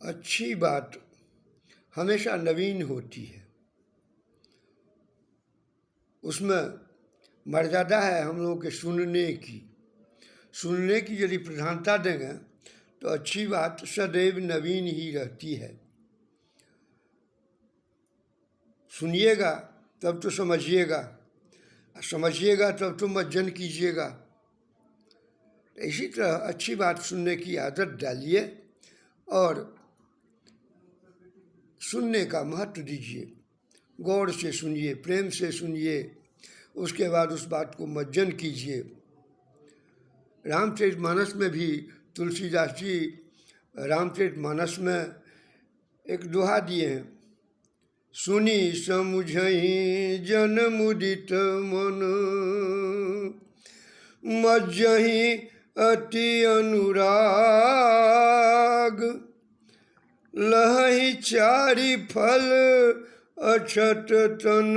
अच्छी बात हमेशा नवीन होती है, उसमें मर्यादा है हम लोगों के सुनने की यदि प्रधानता देंगे तो अच्छी बात सदैव नवीन ही रहती है। सुनिएगा तब तो समझिएगा, समझिएगा तब तो मज्जन कीजिएगा। इसी तरह अच्छी बात सुनने की आदत डालिए और सुनने का महत्व दीजिए। गौर से सुनिए, प्रेम से सुनिए, उसके बाद उस बात को मज्जन कीजिए। रामचरितमानस में भी तुलसीदास जी रामचरितमानस में एक दोहा दिए हैं, सुनी समुझहि जन मुदित मन, मज्जहि अति अनुराग, लहहि चारि फल अछत तन,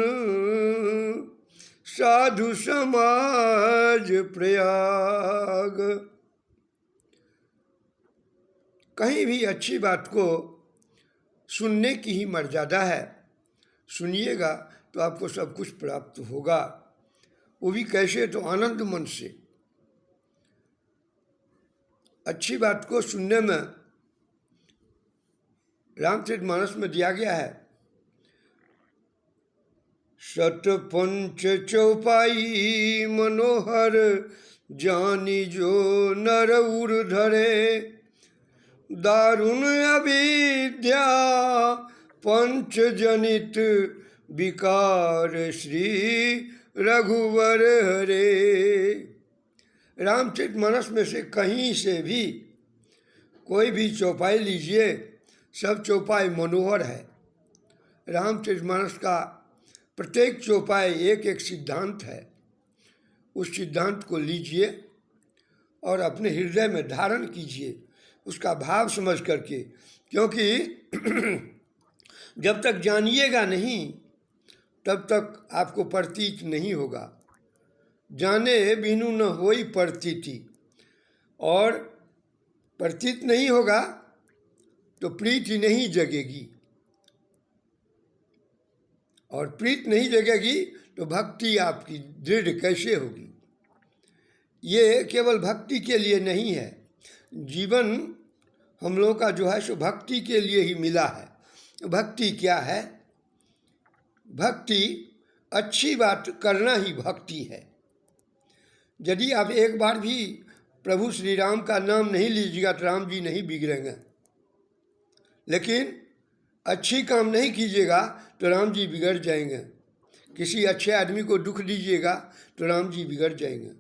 साधु समाज प्रयाग। कहीं भी अच्छी बात को सुनने की ही मर्यादा है। सुनिएगा तो आपको सब कुछ प्राप्त होगा, वो भी कैसे, तो आनंद मन से। अच्छी बात को सुनने में रामचरितमानस में दिया गया है, शत पंच चौपाई मनोहर, जानी जो नर उर धरे, दारुण अविद्या पंच जनित, विकार श्री रघुवर हरे। रामचरितमानस में से कहीं से भी कोई भी चौपाई लीजिए, सब चौपाई मनोहर है। रामचरितमानस का प्रत्येक चौपाई एक एक सिद्धांत है। उस सिद्धांत को लीजिए और अपने हृदय में धारण कीजिए, उसका भाव समझ करके, क्योंकि जब तक जानिएगा नहीं तब तक आपको प्रतीत नहीं होगा। जाने बिनु न होई प्रतीति, और प्रतीत नहीं होगा तो प्रीति नहीं जगेगी, और प्रीत नहीं जगेगी तो भक्ति आपकी दृढ़ कैसे होगी। ये केवल भक्ति के लिए नहीं है, जीवन हम लोगों का जो है सो भक्ति के लिए ही मिला है। भक्ति क्या है? भक्ति अच्छी बात करना ही भक्ति है। यदि आप एक बार भी प्रभु श्री राम का नाम नहीं लीजिएगा तो राम जी नहीं बिगड़ेंगे, लेकिन अच्छी काम नहीं कीजिएगा तो राम जी बिगड़ जाएंगे। किसी अच्छे आदमी को दुख दीजिएगा तो राम जी बिगड़ जाएंगे।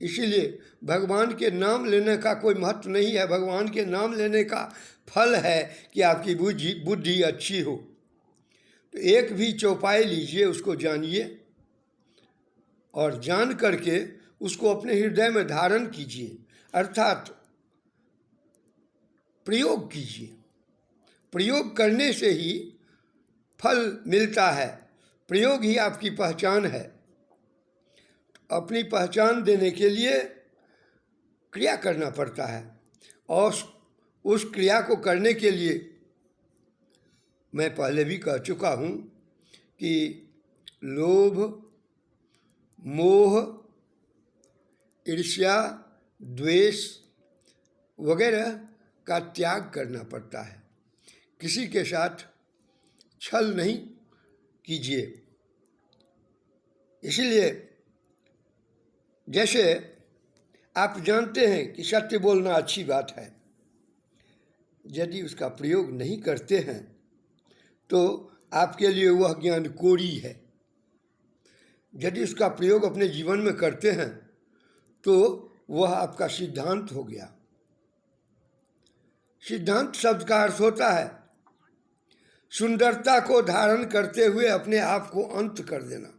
इसीलिए भगवान के नाम लेने का कोई महत्व नहीं है। भगवान के नाम लेने का फल है कि आपकी बुद्धि अच्छी हो। तो एक भी चौपाई लीजिए, उसको जानिए और जान करके उसको अपने हृदय में धारण कीजिए, अर्थात प्रयोग कीजिए। प्रयोग करने से ही फल मिलता है, प्रयोग ही आपकी पहचान है। अपनी पहचान देने के लिए क्रिया करना पड़ता है, और उस क्रिया को करने के लिए मैं पहले भी कह चुका हूँ कि लोभ, मोह, ईर्ष्या, द्वेष वगैरह का त्याग करना पड़ता है। किसी के साथ छल नहीं कीजिए। इसीलिए जैसे आप जानते हैं कि सत्य बोलना अच्छी बात है, यदि उसका प्रयोग नहीं करते हैं तो आपके लिए वह ज्ञान कोरी है। यदि उसका प्रयोग अपने जीवन में करते हैं तो वह आपका सिद्धांत हो गया। सिद्धांत शब्द का अर्थ होता है सुंदरता को धारण करते हुए अपने आप को अंत कर देना।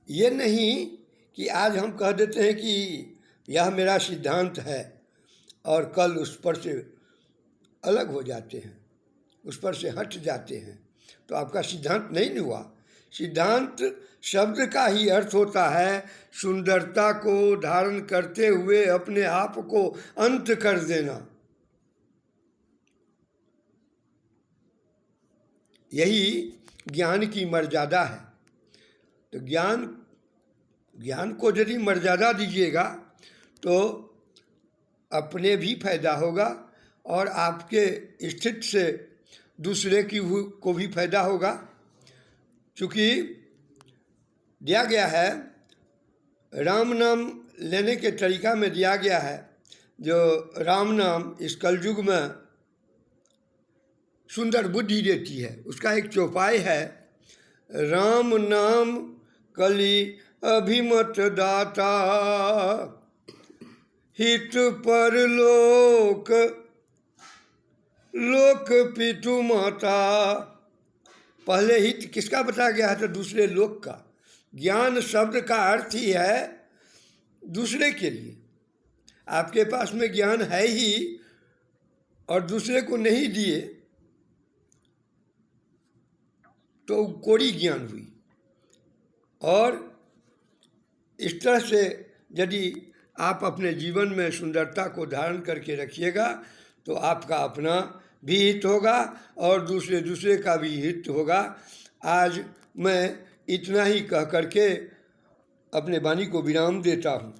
ये नहीं कि आज हम कह देते हैं कि यह मेरा सिद्धांत है और कल उस पर से अलग हो जाते हैं, उस पर से हट जाते हैं, तो आपका सिद्धांत नहीं हुआ। सिद्धांत शब्द का ही अर्थ होता है सुंदरता को धारण करते हुए अपने आप को अंत कर देना। यही ज्ञान की मर्यादा है। तो ज्ञान को यदि मर्यादा दीजिएगा तो अपने भी फायदा होगा और आपके स्थिति से दूसरे को भी फायदा होगा। चूँकि दिया गया है, राम नाम लेने के तरीका में दिया गया है, जो राम नाम इस कलयुग में सुंदर बुद्धि देती है। उसका एक चौपाई है, राम नाम कली अभिमत दाता, हित पर लोक पितु माता। पहले हित किसका बताया गया है? तो दूसरे लोक का। ज्ञान शब्द का अर्थ ही है दूसरे के लिए। आपके पास में ज्ञान है ही और दूसरे को नहीं दिए तो कोरी ज्ञान हुई। और इस तरह से यदि आप अपने जीवन में सुंदरता को धारण करके रखिएगा तो आपका अपना भी हित होगा और दूसरे का भी हित होगा। आज मैं इतना ही कह करके अपने वाणी को विराम देता हूँ।